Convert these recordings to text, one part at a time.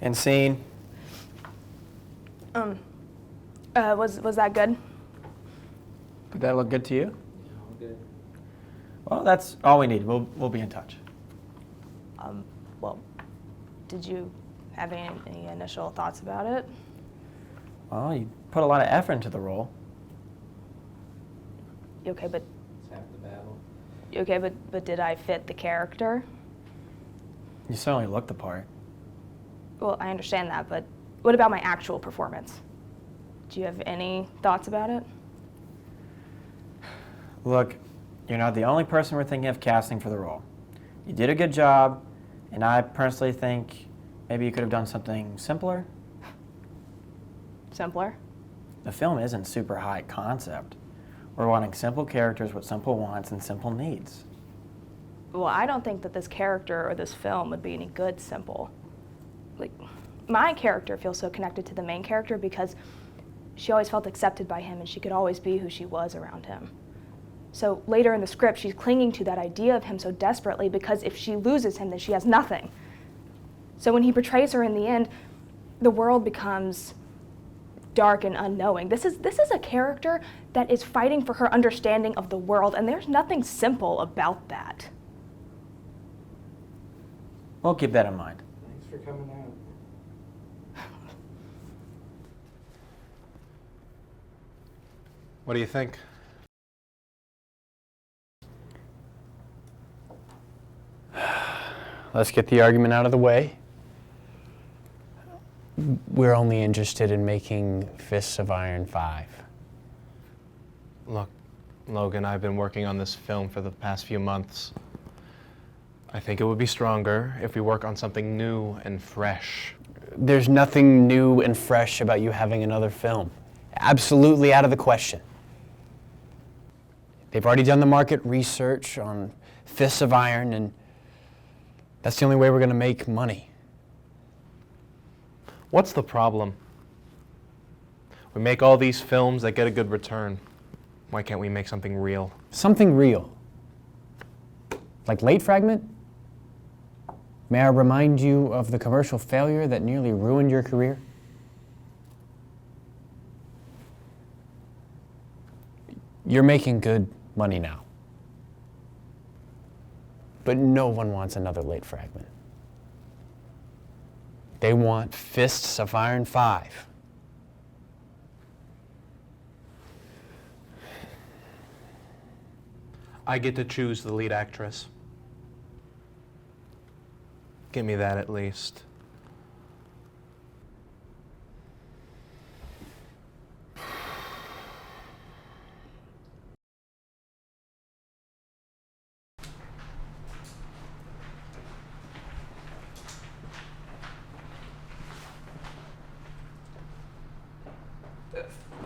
And scene. Was that good? Did that look good to you? Yeah, all good. Well, that's all we need. We'll be in touch. Well, did you have any initial thoughts about it? Well, you put a lot of effort into the role. Okay, but It's half the battle. but did I fit the character? You certainly look the part. Well, I understand that, but what about my actual performance? Do you have any thoughts about it? Look, you're not the only person we're thinking of casting for the role. You did a good job, and I personally think maybe you could have done something simpler. Simpler? The film isn't super high concept. We're wanting simple characters with simple wants and simple needs. Well, I don't think that this character or this film would be any good simple. Like, my character feels so connected to the main character because she always felt accepted by him and she could always be who she was around him. So later in the script, she's clinging to that idea of him so desperately because if she loses him, then she has nothing. So when he betrays her in the end, the world becomes dark and unknowing. This is a character that is fighting for her understanding of the world, and there's nothing simple about that. We'll keep that in mind. Thanks for coming out. What do you think? Let's get the argument out of the way. We're only interested in making Fists of Iron 5. Look, Logan, I've been working on this film for the past few months. I think it would be stronger if we work on something new and fresh. There's nothing new and fresh about you having another film. Absolutely out of the question. They've already done the market research on Fists of Iron, and that's the only way we're going to make money. What's the problem? We make all these films that get a good return. Why can't we make something real? Something real. Like Late Fragment? May I remind you of the commercial failure that nearly ruined your career? You're making good money now. But no one wants another Late Fragment. They want Fists of Iron 5. I get to choose the lead actress. Give me that at least.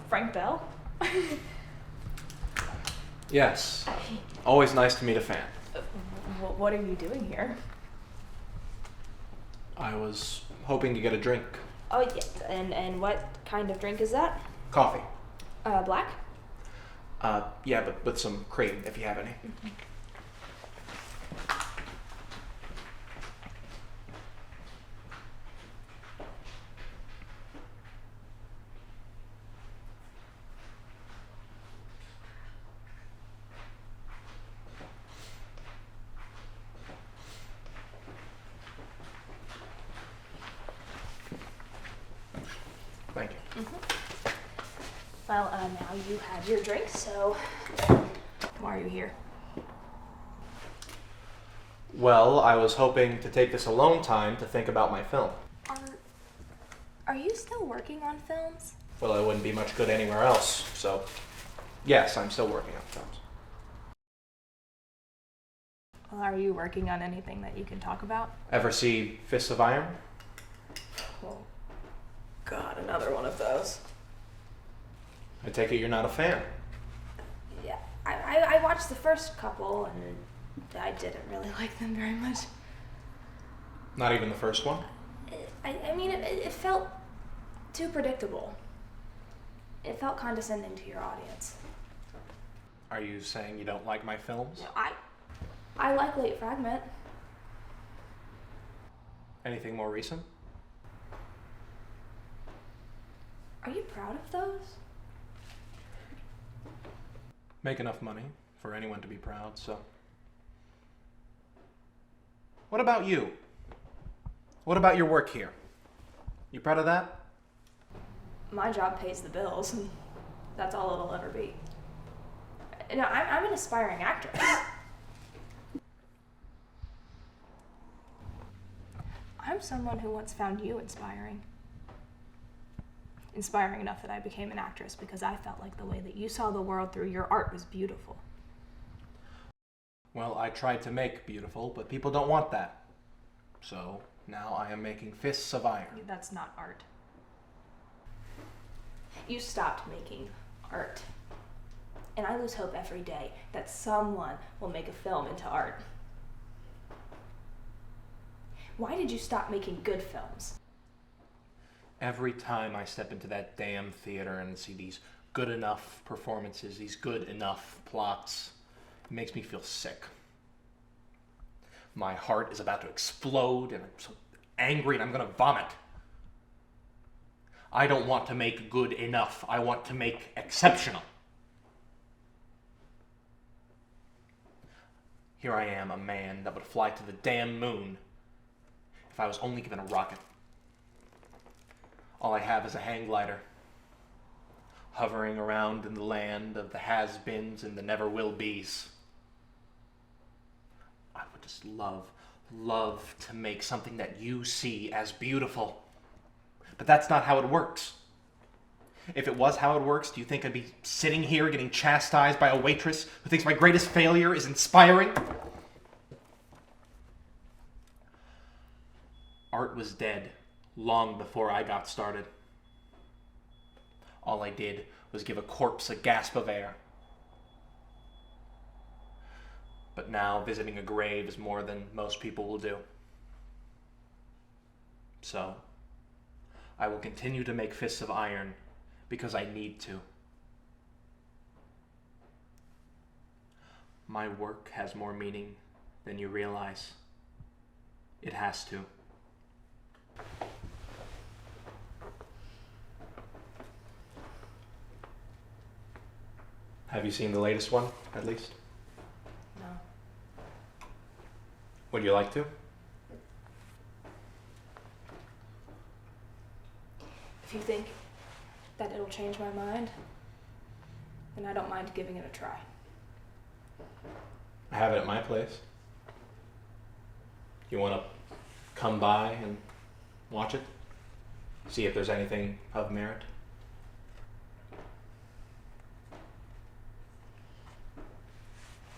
Frank Bell? Yes. Always nice to meet a fan. What are you doing here? I was hoping to get a drink. Oh, yeah. And what kind of drink is that? Coffee. Black? Yeah, but with some cream, if you have any. Thank you. Well, now you have your drink, so why are you here? Well, I was hoping to take this alone time to think about my film. Are you still working on films? Well, I wouldn't be much good anywhere else, so yes, I'm still working on films. Well, are you working on anything that you can talk about? Ever see Fists of Iron? Oh, God, another one of those. I take it you're not a fan. Yeah, I watched the first couple and I didn't really like them very much. Not even the first one? I mean, it felt too predictable. It felt condescending to your audience. Are you saying you don't like my films? No, I like Late Fragment. Anything more recent? Are you proud of those? Make enough money for anyone to be proud, so. What about you? What about your work here? You proud of that? My job pays the bills, and that's all it'll ever be. No, I'm an aspiring actress. I'm someone who once found you inspiring. Inspiring enough that I became an actress because I felt like the way that you saw the world through your art was beautiful. Well, I tried to make beautiful, but people don't want that. So now I am making fists of iron. That's not art. You stopped making art. And I lose hope every day that someone will make a film into art. Why did you stop making good films? Every time I step into that damn theater and see these good enough performances, these good enough plots, it makes me feel sick. My heart is about to explode and I'm so angry and I'm gonna vomit. I don't want to make good enough. I want to make exceptional. Here I am, a man that would fly to the damn moon if I was only given a rocket. All I have is a hang glider, hovering around in the land of the has-beens and the never-will-be's. I would just love to make something that you see as beautiful. But that's not how it works. If it was how it works, do you think I'd be sitting here getting chastised by a waitress who thinks my greatest failure is inspiring? Art was dead long before I got started. All I did was give a corpse a gasp of air. But now visiting a grave is more than most people will do. So, I will continue to make fists of iron because I need to. My work has more meaning than you realize. It has to. Have you seen the latest one, at least? No. Would you like to? If you think that it'll change my mind, then I don't mind giving it a try. I have it at my place. You want to come by and watch it? See if there's anything of merit?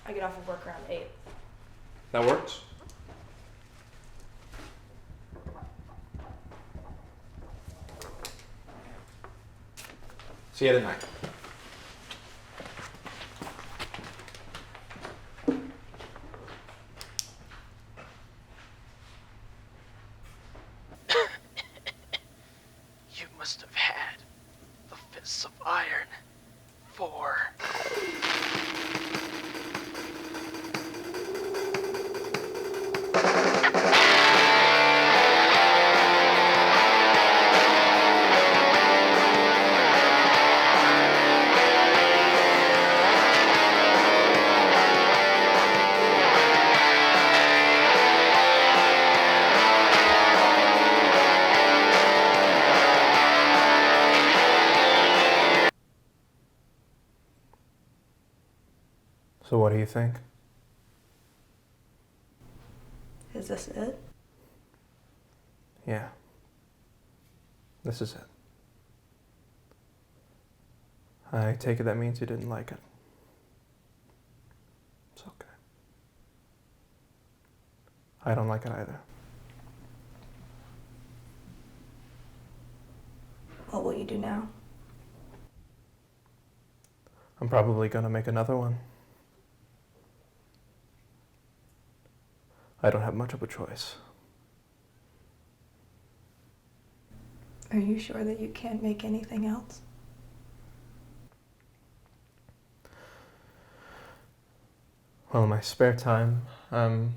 I get off of work around 8. That works. See you tonight. You must have had the fists of iron for... So what do you think? Is this it? Yeah. This is it. I take it that means you didn't like it. It's okay. I don't like it either. What will you do now? I'm probably gonna make another one. I don't have much of a choice. Are you sure that you can't make anything else? Well, in my spare time, I'm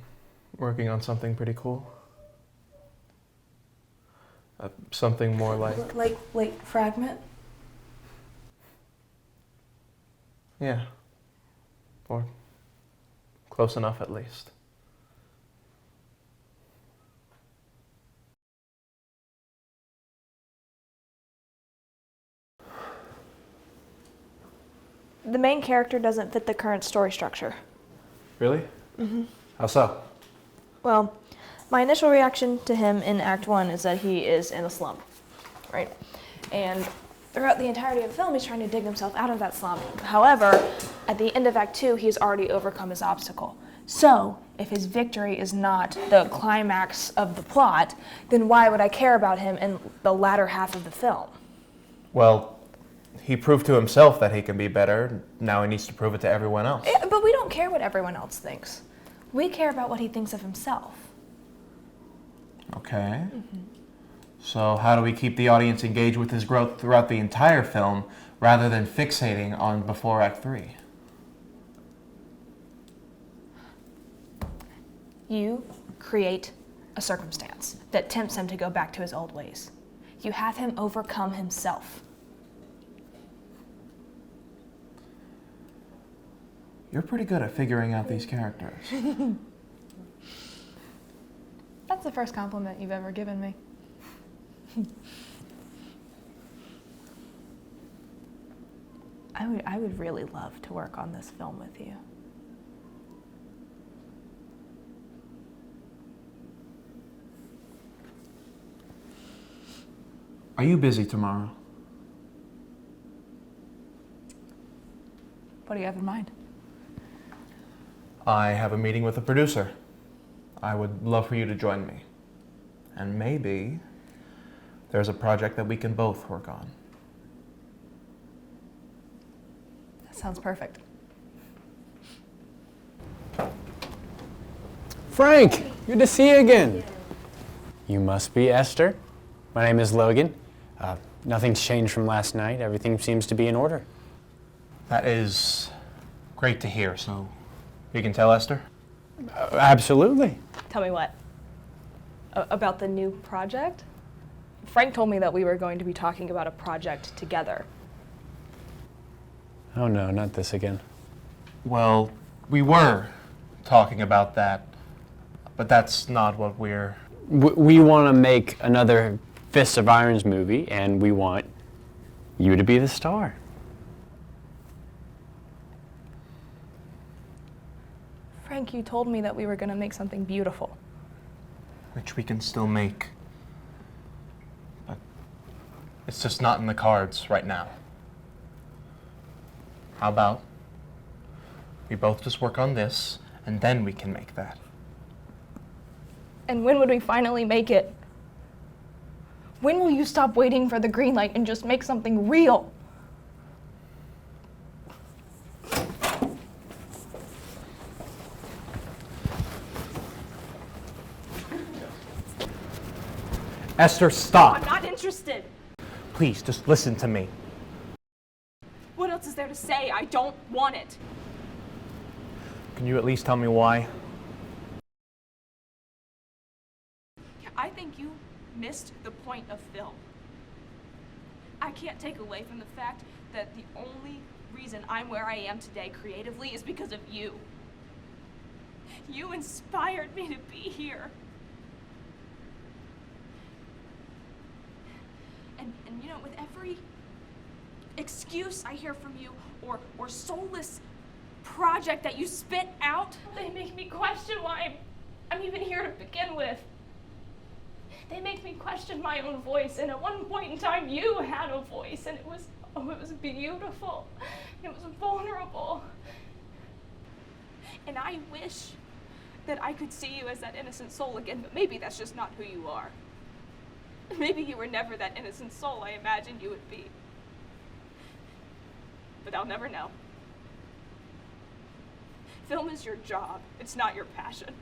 working on something pretty cool. Something more like... Like Fragment? Yeah. Or close enough at least. The main character doesn't fit the current story structure. Really? Mm-hmm. How so? Well, my initial reaction to him in Act 1 is that he is in a slump, right? And throughout the entirety of the film, he's trying to dig himself out of that slump. However, at the end of Act 2, he's already overcome his obstacle. So, if his victory is not the climax of the plot, then why would I care about him in the latter half of the film? Well, he proved to himself that he can be better. Now he needs to prove it to everyone else. Yeah, but we don't care what everyone else thinks. We care about what he thinks of himself. Okay. Mm-hmm. So how do we keep the audience engaged with his growth throughout the entire film rather than fixating on before Act 3? You create a circumstance that tempts him to go back to his old ways. You have him overcome himself. You're pretty good at figuring out these characters. That's the first compliment you've ever given me. I would really love to work on this film with you. Are you busy tomorrow? What do you have in mind? I have a meeting with a producer. I would love for you to join me. And maybe there's a project that we can both work on. That sounds perfect. Frank, good to see you again. You must be Esther. My name is Logan. Nothing's changed from last night. Everything seems to be in order. That is great to hear. So you can tell Esther? Absolutely. Tell me what? About the new project? Frank told me that we were going to be talking about a project together. Oh no, not this again. Well, we were talking about that, but that's not what we're... We want to make another Fists of Irons movie, and we want you to be the star. Frank, you told me that we were going to make something beautiful. Which we can still make. But it's just not in the cards right now. How about we both just work on this, and then we can make that? And when would we finally make it? When will you stop waiting for the green light and just make something real? Esther, stop! I'm not interested. Please, just listen to me. What else is there to say? I don't want it. Can you at least tell me why? I think you missed the point of film. I can't take away from the fact that the only reason I'm where I am today creatively is because of you. You inspired me to be here. And you know, with every excuse I hear from you or soulless project that you spit out, they make me question why I'm even here to begin with. They make me question my own voice, and at one point in time you had a voice, and it was beautiful. It was vulnerable. And I wish that I could see you as that innocent soul again, but maybe that's just not who you are. Maybe you were never that innocent soul I imagined you would be. But I'll never know. Film is your job, it's not your passion.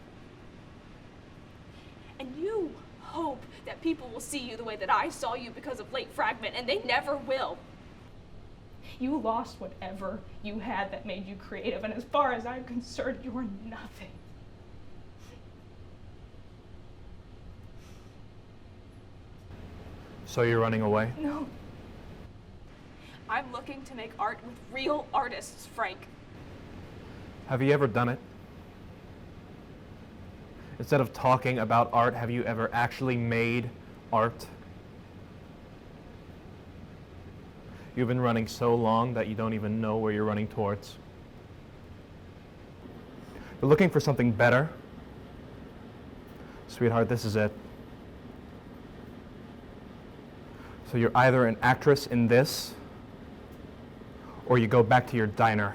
And you hope that people will see you the way that I saw you because of Late Fragment, and they never will. You lost whatever you had that made you creative, and as far as I'm concerned, you're nothing. So you're running away? No. I'm looking to make art with real artists, Frank. Have you ever done it? Instead of talking about art, have you ever actually made art? You've been running so long that you don't even know where you're running towards. You're looking for something better. Sweetheart, this is it. So you're either an actress in this, or you go back to your diner.